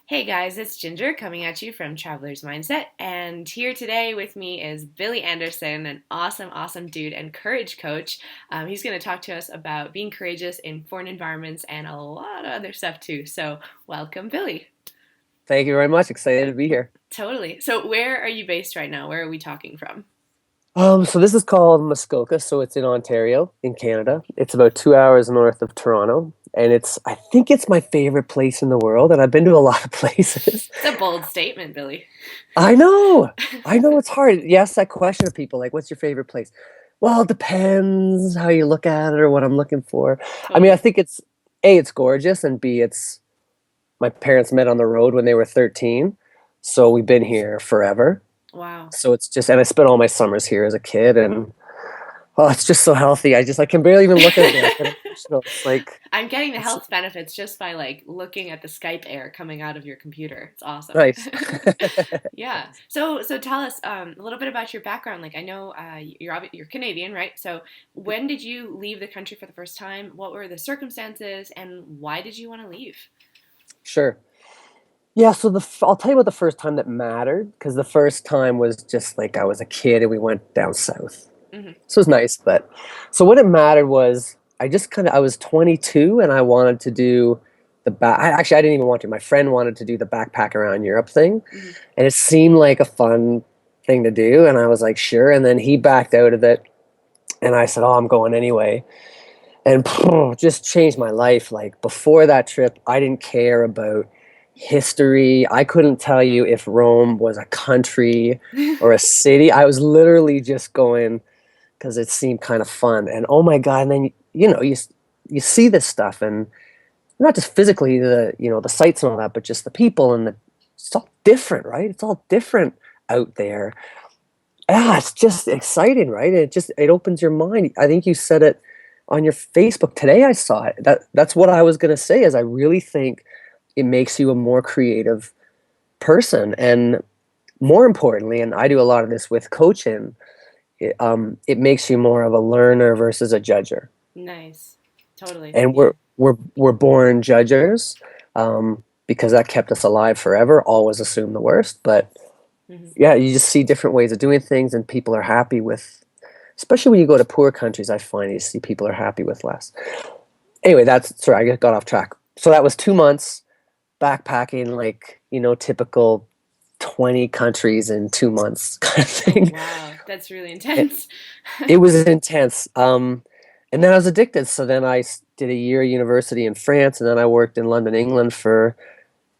Hey guys, it's Ginger coming at you from Traveler's Mindset. And here today with me is Billy Anderson, an awesome, awesome dude and courage coach. He's going to talk to us about being courageous in foreign environments and a lot of other stuff too. So, welcome, Billy. Thank you very much. Excited to be here. Totally. So, where are you based right now? Where are we talking from? So this is called Muskoka, so it's in Ontario, in Canada. It's about 2 hours north of Toronto, and I think it's my favorite place in the world, and I've been to a lot of places. It's a bold statement, Billy. I know, I know it's hard. You ask that question of people, like, what's your favorite place? Well, it depends how you look at it or what I'm looking for. I mean, I Totally. think it's gorgeous, and B, it's my parents met on the road when they were 13, so we've been here forever. Wow. So it's just, and I spent all my summers here as a kid, and oh, it's just so healthy. I can barely even look at it now. I get emotional. It's like, I'm getting the it's health benefits just by like looking at the Skype air coming out of your computer. It's awesome. nice. Yeah. So tell us a little bit about your background. Like I know you're Canadian, right? So when did you leave the country for the first time? What were the circumstances, and why did you want to leave? Sure. Yeah, so I'll tell you about the first time that mattered because the first time was just like I was a kid and we went down south. Hmm. So it was nice, but so what it mattered was I was 22 and I wanted to do I didn't even want to. My friend wanted to do the backpack around Europe thing, Hmm. and it seemed like a fun thing to do, and I was like, sure. And then he backed out of it, and I said, oh, I'm going anyway. And just changed my life. Like before that trip, I didn't care about history. I couldn't tell you if Rome was a country or a city. I was literally just going because it seemed kind of fun. And oh my God, and then you see this stuff and not just physically the sights and all that, but just the people and it's all different, right? It's all different out there. Yeah, it's just exciting, right? It opens your mind. I think you said it on your Facebook today. I saw it. That's what I was gonna say is I really think it makes you a more creative person. And more importantly, and I do a lot of this with coaching, it makes you more of a learner versus a judger. Nice. Totally. And Yeah. we're born judgers, because that kept us alive forever. Always assume the worst, but Hmm. yeah, you just see different ways of doing things, and people are happy with, especially when you go to poor countries. I find you see people are happy with less. Anyway, sorry, I got off track. So that was 2 months backpacking, like typical 20 countries in 2 months kind of Oh thing. wow, that's really It, intense. it was intense. And then I was addicted. So then did a year of university in France, and then I worked in London, England for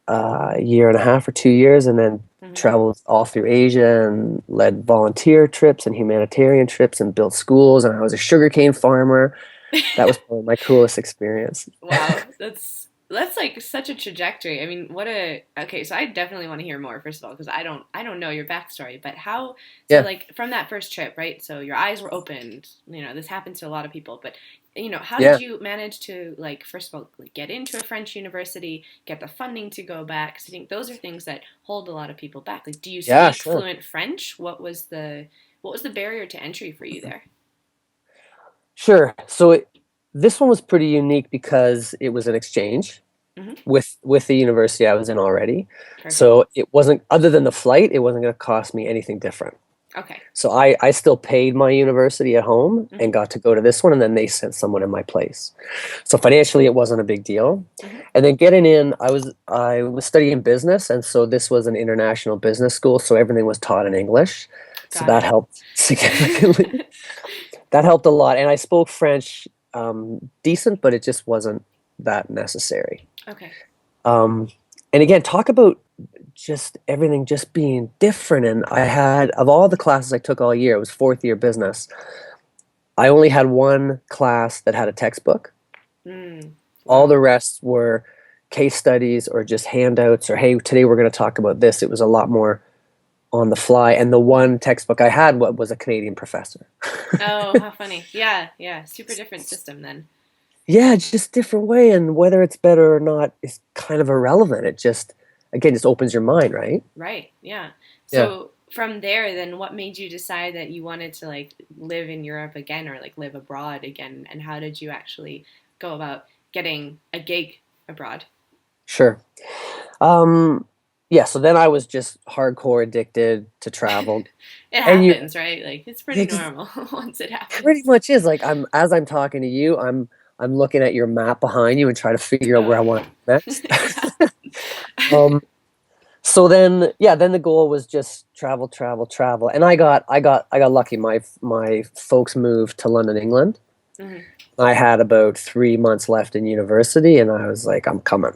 a year and a half or 2 years, and then Hmm. traveled all through Asia and led volunteer trips and humanitarian trips and built schools. And I was a sugarcane farmer. That was probably my coolest experience. Wow, that's like such a trajectory. I mean, what a okay, so I definitely want to hear more first of all because I don't know your backstory, but how so Yeah, like from that first trip, right? So your eyes were opened, this happens to a lot of people, but how did yeah, you manage to like first of all like get into a French university, get the funding to go back? 'Cause I think those are things that hold a lot of people back. Like do you yeah, speak sure. fluent French? What was the barrier to entry for you there? Sure. This one was pretty unique because it was an exchange Hmm. with the university I was in already. Perfect. So it wasn't, other than the flight, it wasn't going to cost me anything different. Okay. So I still paid my university at home and Hmm. got to go to this one, and then they sent someone in my place. So financially, it wasn't a big deal. Hmm. And then getting in, I was studying business, and so this was an international business school, so everything was taught in English. So Got that it. helped significantly. That helped a lot, and I spoke French decent, but it just wasn't that necessary. Okay. Um, and again, talk about just everything just being different. And I had, of all the classes I took all year, it was fourth year business. I only had one class that had a textbook. Mm, All wow. the rest were case studies or just handouts or, hey, today we're going to talk about this. It was a lot more on the fly. And the one textbook I had was a Canadian professor. Oh, how funny. Yeah, yeah. Super different system then. Yeah, just different way. And whether it's better or not is kind of irrelevant. It just, again, just opens your mind, right? Right. Yeah. Yeah. So from there, then what made you decide that you wanted to like live in Europe again or like live abroad again? And how did you actually go about getting a gig abroad? Sure. Um, yeah, so then I was just hardcore addicted to travel. It And you happens, right? Like it's pretty it normal once it pretty happens. much is like as I'm talking to you, I'm looking at your map behind you and trying to figure out Oh where I yeah. want to go next. Yeah. Um, so then yeah, then the goal was just travel, travel, travel. And I got lucky. My folks moved to London, England. Hmm. I had about 3 months left in university, and I was like, I'm coming.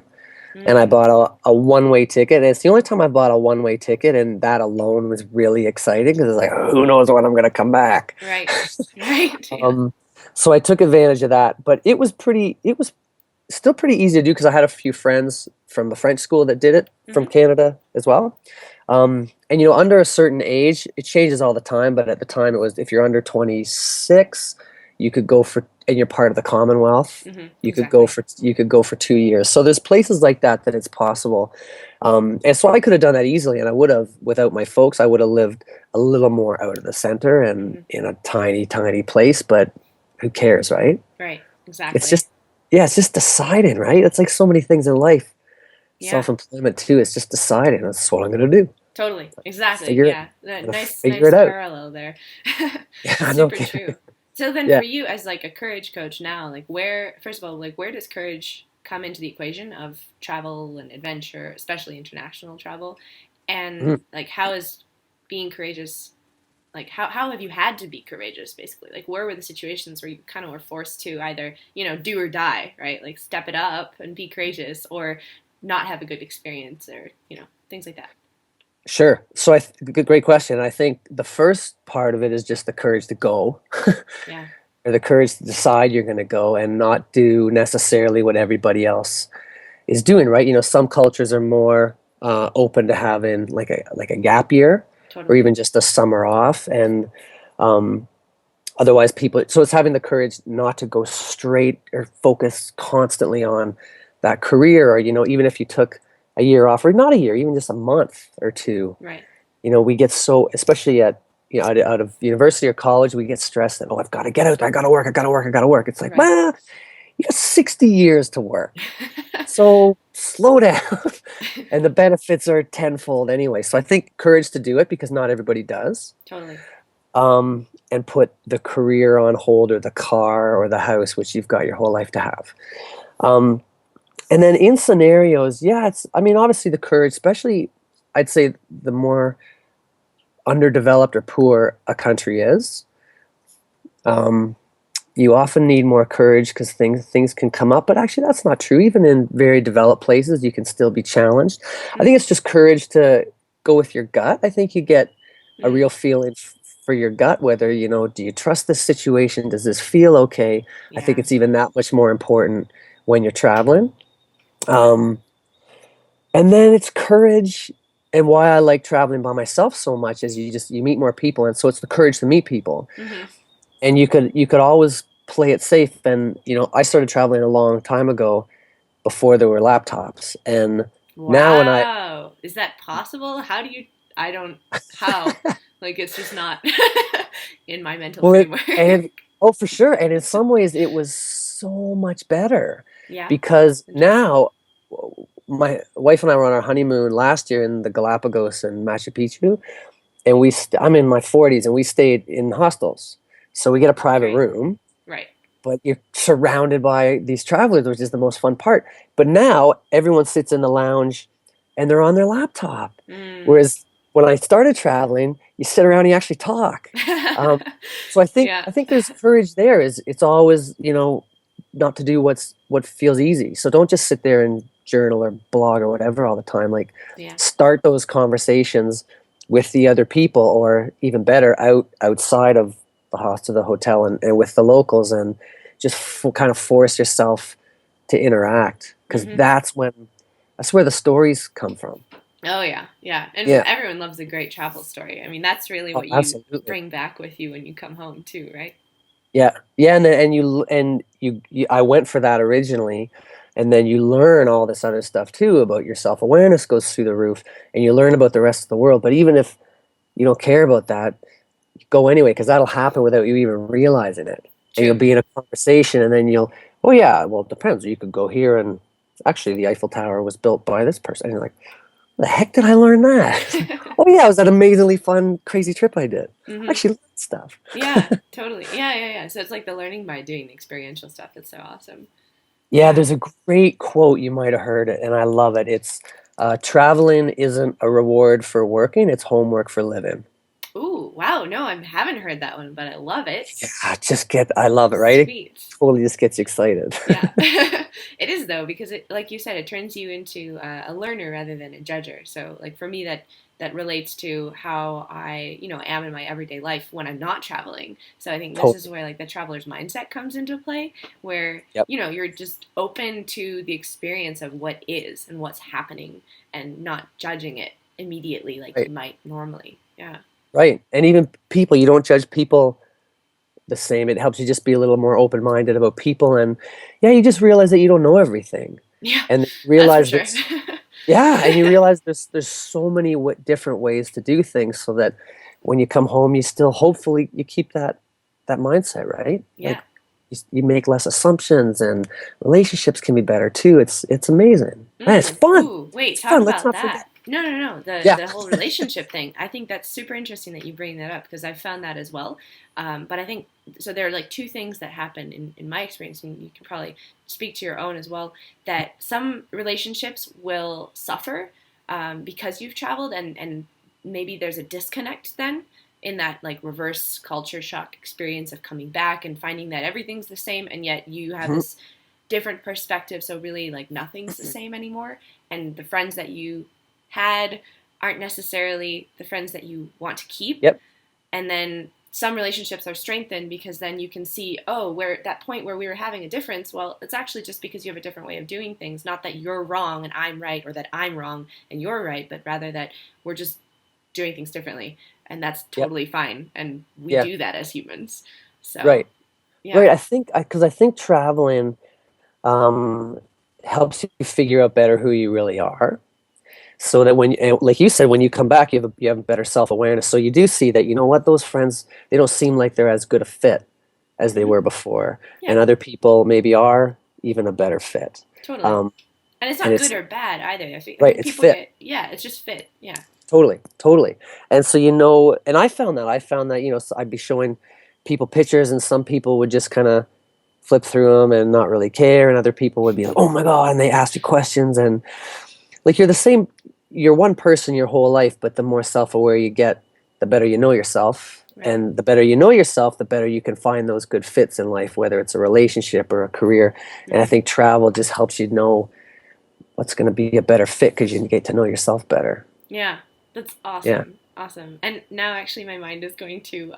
And I Mm. bought a one-way ticket. And it's the only time I bought a one-way ticket, and that alone was really exciting because it's like, who knows when I'm going to come back. Right. Right. Yeah. Um, so I took advantage of that, but it was still pretty easy to do because I had a few friends from the French school that did it from Hmm. Canada as well. And under a certain age, it changes all the time, but at the time it was if you're under 26, you could go for, and you're part of the Commonwealth, Hmm. you Exactly. could go for 2 years. So there's places like that that it's possible. And so I could have done that easily, and I would have without my folks. I would have lived a little more out of the center and Hmm. in a tiny, tiny place. But who cares, right? Right. It's Exactly. just, yeah, it's just deciding, right? It's like so many things in life. Yeah. Self-employment too. It's just deciding. That's what I'm gonna do. Totally. Exactly. Figure it. Yeah. Gotta Nice, figure nice it out. parallel there. Yeah, no Super kidding. true. So then Yeah. for you as like a courage coach now, like where, first of all, like where does courage come into the equation of travel and adventure, especially international travel? And Mhm. like how is being courageous, like how have you had to be courageous basically? Like where were the situations where you kind of were forced to either, do or die, right? Like step it up and be courageous or not have a good experience or, things like that. Sure. So great question. I think the first part of it is just the courage to go, Yeah. or the courage to decide you're going to go and not do necessarily what everybody else is doing, right? Some cultures are more open to having like a gap year or Totally. even just a summer off, and um, otherwise people. So it's having the courage not to go straight or focus constantly on that career, or even if you took a year off, or not a year, even just a month or two. Right. We get so, especially at out of university or college, we get stressed that, oh, I've got to get out, I got to work, I got to work, I got to work. It's like, Right. well, you got 60 years to work. So slow down. And the benefits are tenfold anyway. So I think courage to do it because not everybody does. Totally. And put the career on hold or the car or the house, which you've got your whole life to have. Um, and then in scenarios, yeah, I mean, obviously the courage, especially I'd say the more underdeveloped or poor a country is, um, you often need more courage because things can come up. But actually, that's not true. Even in very developed places, you can still be challenged. I think Mm-hmm. it's just courage to go with your gut. I think you get a real Mm. feeling for your gut, whether do you trust this situation? Does this feel okay? I think Yeah. it's even that much more important when you're traveling. Yeah. Um, and then it's courage. And why I like traveling by myself so much is you meet more people, and so it's the courage to meet people. Mm-hmm. And you could always play it safe. And I started traveling a long time ago before there were laptops, and now when I Wow. Is that possible? How do you, I don't, how? Like it's just not in my mental well it framework. and it, oh, for sure, and in some ways it was so much better Yeah. because Interesting. now my wife and I were on our honeymoon last year in the Galapagos and Machu Picchu, and I'm in my 40s, and we stayed in hostels, so we get a private Right. room, Right. but you're surrounded by these travelers, which is the most fun part. But now everyone sits in the lounge and they're on their laptop. Mm. Whereas when I started traveling, you sit around and you actually talk. Um, so I think Yeah. I think there's courage there. Is it's always not to do what feels easy. So don't just sit there and journal or blog or whatever all the time. Like Yeah. start those conversations with the other people, or even better, outside of the hostel, the hotel, and with the locals, and just kind of force yourself to interact because Mm-hmm. that's where the stories come from. Oh yeah, yeah, and Yeah, everyone loves a great travel story. I mean, that's really oh, what you absolutely. bring back with you when you come home too, right? Yeah, yeah, and I went for that originally, and then you learn all this other stuff too about your self awareness goes through the roof, and you learn about the rest of the world. But even if you don't care about that, go anyway because that'll happen without you even realizing it. And you'll True. be in a conversation, and then oh yeah, well, it depends. You could go here and actually, the Eiffel Tower was built by this person. And you're like, the heck did I learn that? Oh yeah, it was that amazingly fun, crazy trip I did. I Hmm. actually learned stuff. Yeah, totally. Yeah, yeah, yeah. So it's like the learning by doing, the experiential stuff. It's so awesome. Yeah, Yeah. there's a great quote, you might have heard it, and I love it. It's traveling isn't a reward for working, it's homework for living. Ooh, wow. No, I haven't heard that one, but I love it. Yeah, I love it, right? It Sweet. totally just gets you excited. Yeah. It is though, because it, like you said, it turns you into a learner rather than a judger. So, like for me, that relates to how I, am in my everyday life when I'm not traveling. So I think this is Totally. where like the traveler's mindset comes into play, where Yep. you're just open to the experience of what is and what's happening, and not judging it immediately like you Right. might normally. Yeah. Right. And even people, you don't judge people the same. It helps you just be a little more open-minded about people, and yeah, you just realize that you don't know everything. Yeah, And you that's for realize sure. there's yeah, and you realize there's so many different ways to do things so that when you come home you still hopefully you keep that mindset, right? Yeah. Like you make less assumptions and relationships can be better too. It's amazing. Man, it's fun. Ooh, wait, It's talk fun. Let's about not forget. that. No, no, no. The Yeah. the whole relationship thing. I think that's super interesting that you bring that up, because I've found that as well. But I think so. There are like two things that happen in my experience, and you can probably speak to your own as well. That some relationships will suffer because you've traveled, and maybe there's a disconnect then in that like reverse culture shock experience of coming back and finding that everything's the same, and yet you have Mhm. this different perspective. So really, like nothing's the same anymore, and the friends that you had aren't necessarily the friends that you want to keep. Yep. And then some relationships are strengthened because then you can see, oh, where that point where we were having a difference, well, it's actually just because you have a different way of doing things. Not that you're wrong and I'm right, or that I'm wrong and you're right, but rather that we're just doing things differently. And that's Yep. totally fine. And we Yeah. do that as humans. So, Right. Right. yeah. I think traveling um helps you figure out better who you really are. So that like you said, when you come back, you have a better self-awareness. So you do see that, you know what, those friends, they don't seem like they're as good a fit as they Hmm. were before, Yeah, and other people maybe are even a better fit. totally. Um, And it's and not good it's or bad either. I right, think it's people fit. get, yeah, it's just fit. Yeah. Totally, totally. And so, and I found that, so I'd be showing people pictures, and some people would just kind of flip through them and not really care, and other people would be like, "Oh my God," and they ask you questions, and like you're one person your whole life, but the more self-aware you get, the better you know yourself, Right. and the better you know yourself, the better you can find those good fits in life, whether it's a relationship or a career. And I Hmm. think travel just helps you know what's going to be a better fit because you get to know yourself better. Yeah, that's Yeah. awesome. Awesome. And now actually my mind is going to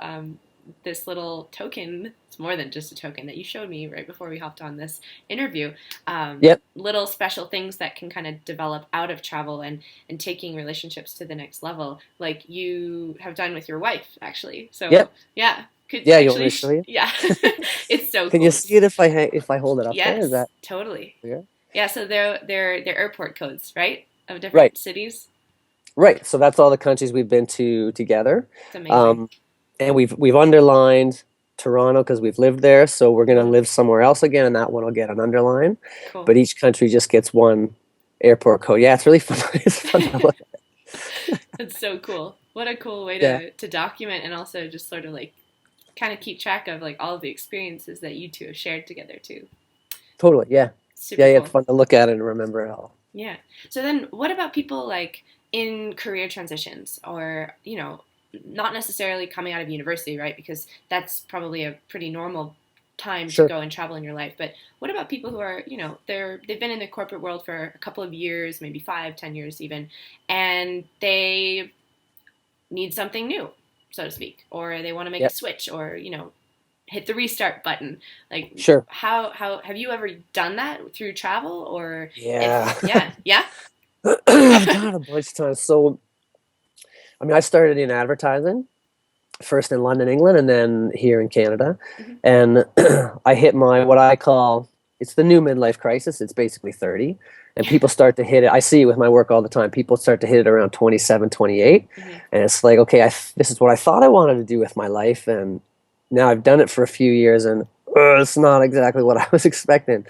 this little token. It's more than just a token that you showed me right before we hopped on this interview. Yep. Little special things that can kind of develop out of travel, and taking relationships to the next level, like you have done with your wife, actually. So, Yep. yeah, could Yeah, you want me actually, to show you? yeah, it's so Can you cool. see it if I hold it up there? Is Yes, that totally. clear? Yeah, so they're airport codes, right? Of Right. different cities. Right. So that's all the countries we've been to together. It's amazing. Um, and we've underlined Toronto because we've lived there. So we're gonna Hmm. live somewhere else again, and that one will get an underline. Cool. But each country just gets one airport code. Yeah, it's really fun. It's fun to look at. That's so cool. What a cool way Yeah, to document, and also just sort of like kind of keep track of like all of the experiences that you two have shared together too. totally. Yeah, Super yeah, yeah. It's cool. fun to look at it and remember it all. Yeah. So then what about people like in career transitions, or, not necessarily coming out of university, right? Because that's probably a pretty normal time to Sure. go and travel in your life. But what about people who are, they've been in the corporate world for a couple of years, maybe 5, 10 years even, and they need something new, so to speak, or they want to make a Yep. switch, or hit the restart button. Like, Sure. how have you ever done that through travel, or Yeah. if yeah, yeah. I've done it a bunch of times. So, I mean, I started in advertising first in London, England, and then here in Canada. Hmm. And I hit my what I call it's the new midlife crisis. It's basically 30. And people start to hit it. I see it with my work all the time. People start to hit it around 27, 28. Hmm. And it's like, okay, this is what I thought I wanted to do with my life. And now I've done it for a few years and it's not exactly what I was expecting.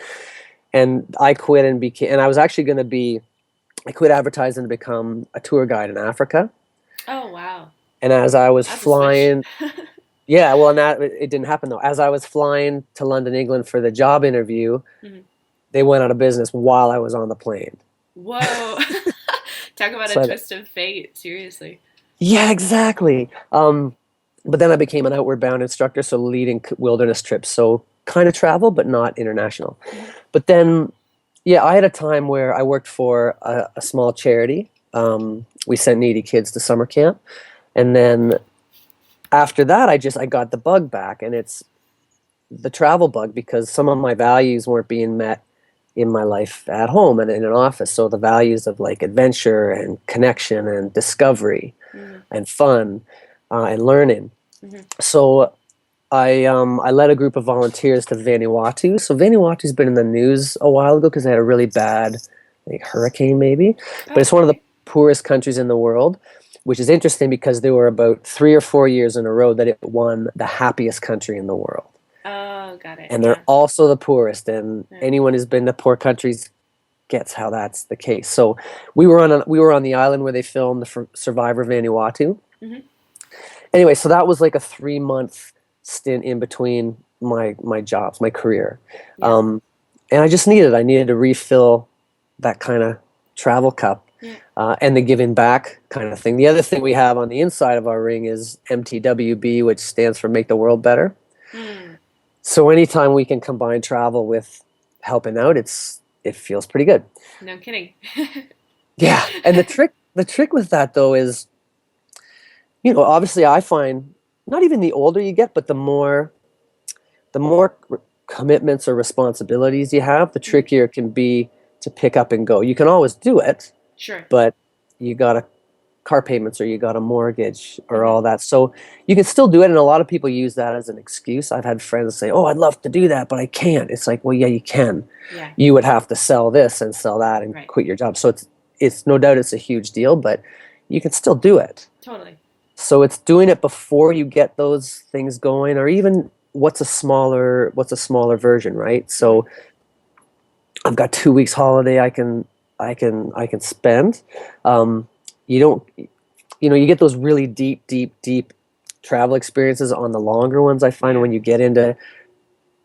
and I quit and became, and I was actually going to be, I quit advertising to become a tour guide in Africa. Oh, wow. And as I was That's a switch. flying, yeah, well, not, it didn't happen though. As I was flying to London, England for the job interview, Mhm. they went out of business while I was on the plane. Whoa. Talk about a So, twist of fate. Seriously. yeah, exactly. But then I became an outward bound instructor, so leading wilderness trips. So kind of travel, but not international. Hmm. But then, yeah, I had a time where I worked for a small charity. We sent needy kids to summer camp. And then after that, I got the bug back, and it's the travel bug because some of my values weren't being met in my life at home and in an office. So the values of like adventure and connection and discovery Hmm. and fun and learning. Hmm. So I led a group of volunteers to Vanuatu. So Vanuatu's been in the news a while ago because they had a really bad like hurricane maybe, but it's one of the Okay. poorest countries in the world, which is interesting because there were about 3 or 4 years in a row that it won the happiest country in the world. Oh, got it. And they're Yeah. also the poorest, and Yeah. anyone who's been to poor countries gets how that's the case. So we were on the island where they filmed the Survivor Vanuatu. Hmm. Anyway, so that was like a 3 month stint in between my jobs, my career, Yeah. um, and I needed to refill that kind of travel cup Yeah. and the giving back kind of thing. The other thing we have on the inside of our ring is MTWB, which stands for Make the World Better. Mm. So anytime we can combine travel with helping out, it feels pretty good. No kidding. Yeah, and the trick with that though is, obviously I find not even the older you get, but the more commitments or responsibilities you have, the Mhm. trickier it can be to pick up and go. You can always do it, Sure. but you got a car payments or you got a mortgage or Hmm. all that. So you can still do it, and a lot of people use that as an excuse. I've had friends say, "Oh, I'd love to do that, but I can't." It's like, well, yeah, you can. Yeah. You would have to sell this and sell that and Right. quit your job. So it's no doubt it's a huge deal, but you can still do it. Totally. So it's doing it before you get those things going, or even what's a smaller version, right? Hmm. So I've got 2 weeks holiday I can spend. Um, you don't you get those really deep, deep, deep travel experiences on the longer ones. I find Yeah. when you get into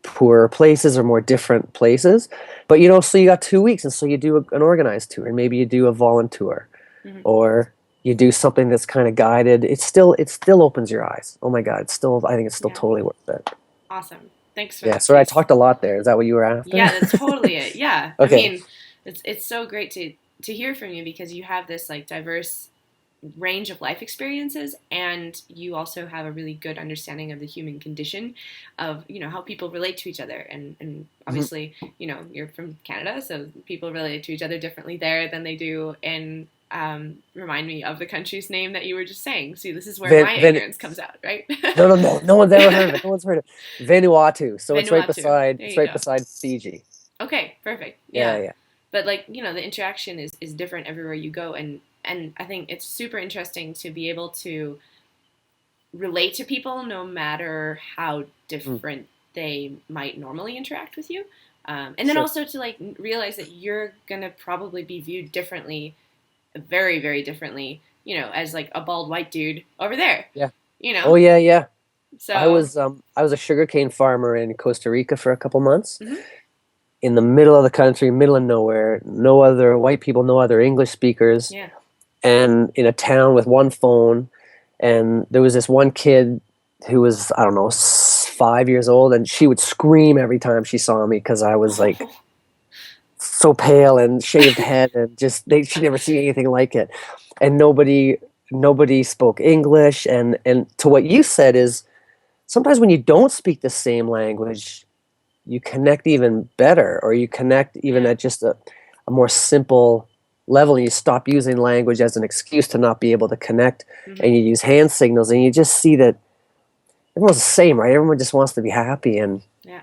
poorer places or more different places, but so you got 2 weeks, and so you do an organized tour, and maybe you do a volunteer, Hmm. or you do something that's kind of guided. It still opens your eyes. Oh my God, I think it's still Yeah. totally worth it. Awesome. Thanks for Yeah. that Sorry, I piece. talked a lot there. Is that what you were after? Yeah, that's totally it. Yeah. I Okay. mean, it's so great to hear from you because you have this like diverse range of life experiences and you also have a really good understanding of the human condition of how people relate to each other and Mhm. obviously you're from Canada, so people relate to each other differently there than they do in remind me of the country's name that you were just saying. See, this is where Van, my Van, ignorance comes out, right? no, no, no, no one's ever heard of it. No one's heard of it. Vanuatu. So it's right Vanuatu, beside there it's you right go. beside Fiji. Okay, perfect. Yeah, Yeah. yeah. But like, the interaction is different everywhere you go and I think it's super interesting to be able to relate to people no matter how Mm, different they might normally interact with you. And then sure. also to like realize that you're gonna probably be viewed differently, very, very differently, as like a bald white dude over there, Yeah. you Oh know? yeah, yeah. I So, was um I was a sugarcane farmer in Costa Rica for a couple months mhm, in the middle of the country, middle of nowhere, no other white people, no other English speakers, yeah. and in a town with one phone. And there was this one kid who was, I don't know, 5 years old, and she would scream every time she saw me because I was like Oh. so pale and shaved head, and she'd never seen anything like it. And nobody spoke English. And to what you said is sometimes when you don't speak the same language, you connect even better, or you connect even Yeah. at just a more simple level, and you stop using language as an excuse to not be able to connect, Hmm. and you use hand signals, and you just see that everyone's the same, right? Everyone just wants to be happy, Yeah.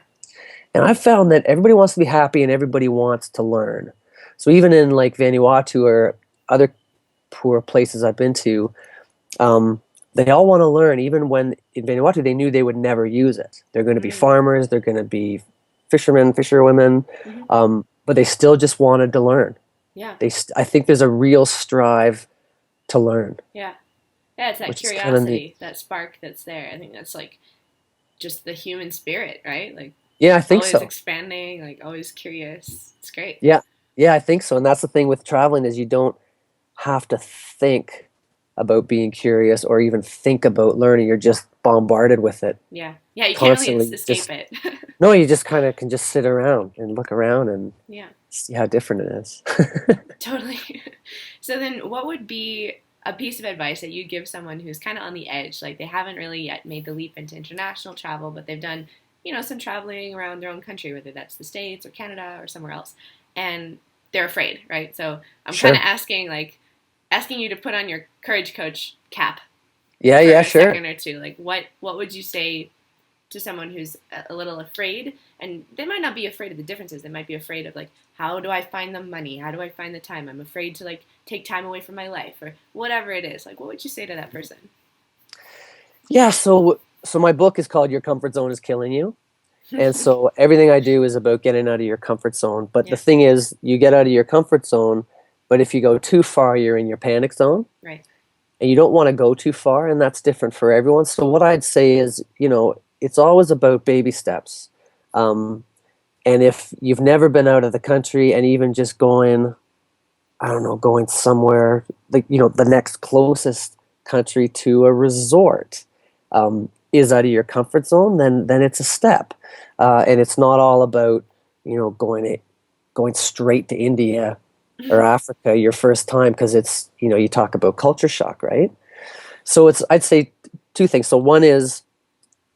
and I've found that everybody wants to be happy and everybody wants to learn. So even in like Vanuatu or other poor places I've been to, um, they all want to learn. Even when in Vanuatu, they knew they would never use it. They're going to be Mm. farmers. They're going to be fishermen, fisherwomen. Hmm. but they still just wanted to learn. Yeah. I think there's a real strive to learn, Yeah. Yeah, it's that which is kind of neat. curiosity, that spark that's there. I think that's like just the human spirit, right? Like Yeah, I think always so. expanding, like always curious. It's great. Yeah, yeah, I think so. And that's the thing with traveling is you don't have to think about being curious or even think about learning. You're just bombarded with it Yeah. Yeah, you can't really constantly. escape Just it. no, you just kind of can just sit around and look around and Yeah, see how different it is. totally. So then what would be a piece of advice that you'd give someone who's kind of on the edge, like they haven't really yet made the leap into international travel, but they've done, some traveling around their own country, whether that's the States or Canada or somewhere else, and they're afraid, right? So I'm kind of Sure. asking you to put on your courage coach cap Yeah, for yeah, a sure. second or two. Like what would you say to someone who's a little afraid, and they might not be afraid of the differences, they might be afraid of like, how do I find the money, how do I find the time, I'm afraid to like take time away from my life or whatever it is. Like what would you say to that person? Yeah, so my book is called Your Comfort Zone is Killing You. And so everything I do is about getting out of your comfort zone. But the Yeah. thing is, you get out of your comfort zone, but if you go too far, you're in your panic zone. Right. And you don't want to go too far, and that's different for everyone. So what I'd say is, it's always about baby steps. Um, and if you've never been out of the country and even just going, I don't know, going somewhere like, the next closest country to a resort is out of your comfort zone, then it's a step. And it's not all about, going straight to India or Africa your first time because it's, you talk about culture shock, right? So I'd say two things. So one is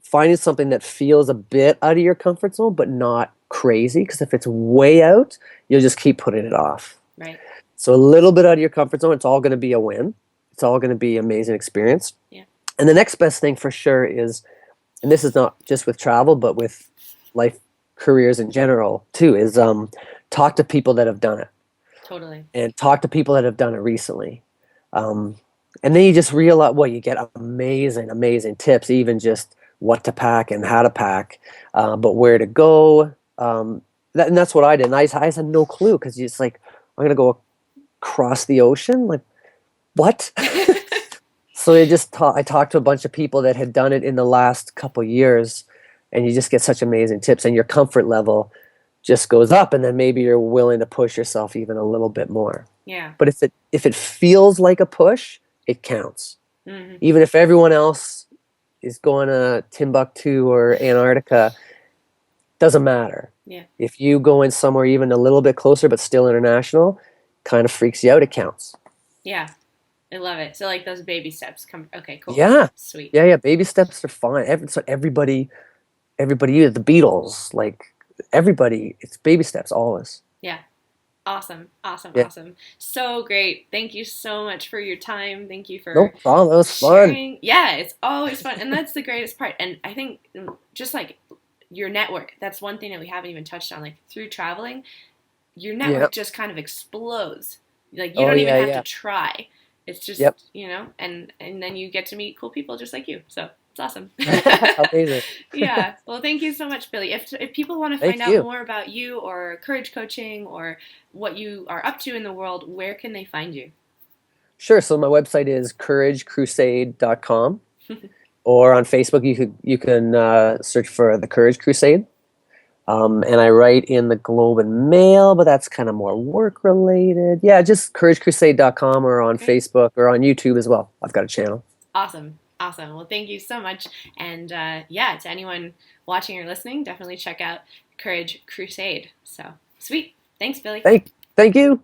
finding something that feels a bit out of your comfort zone, but not crazy. Because if it's way out, you'll just keep putting it off. Right. So a little bit out of your comfort zone, it's all going to be a win. It's all going to be amazing experience. Yeah. And the next best thing for sure is, and this is not just with travel, but with life careers in general too, is talk to people that have done it Totally. and talk to people that have done it recently. Um, and then you just realize, well, you get amazing, amazing tips, even just what to pack and how to pack, but where to go. And that's what I did. And I had no clue because it's like, I'm going to go across the ocean? Like, what? So I talked to a bunch of people that had done it in the last couple years, and you just get such amazing tips, and your comfort level just goes up, and then maybe you're willing to push yourself even a little bit more. Yeah. But if it feels like a push, it counts. Hmm. Even if everyone else is going to Timbuktu or Antarctica, doesn't matter. Yeah. If you go in somewhere even a little bit closer but still international, kind of freaks you out, it counts. Yeah. I love it. So like those baby steps come. Okay, cool. Yeah. Sweet. Yeah, yeah. Baby steps are fine. So everybody, the Beatles, like everybody, it's baby steps always. Yeah. Awesome. Awesome. Yeah. Awesome. So great. Thank you so much for your time. Thank you No for problem. That was fun. sharing. Yeah, it's always fun. And that's the greatest part. And I think just like your network, that's one thing that we haven't even touched on. Like through traveling, your Yeah. network just kind of explodes. Like you Oh don't even yeah, have to yeah. try. It's just, Yep. and then you get to meet cool people just like you. So it's awesome. Amazing. Yeah. Well, thank you so much, Billy. If people want to find Thank out you. more about you or courage coaching or what you are up to in the world, where can they find you? Sure. So my website is couragecrusade.com, or on Facebook you can search for the Courage Crusade. And I write in the Globe and Mail, but that's kind of more work related. Yeah, just couragecrusade.com, or on Great. Facebook or on YouTube as well. I've got a channel. Awesome. Awesome. Well, thank you so much. And yeah, to anyone watching or listening, definitely check out Courage Crusade. So sweet. Thanks, Billy. Thank you.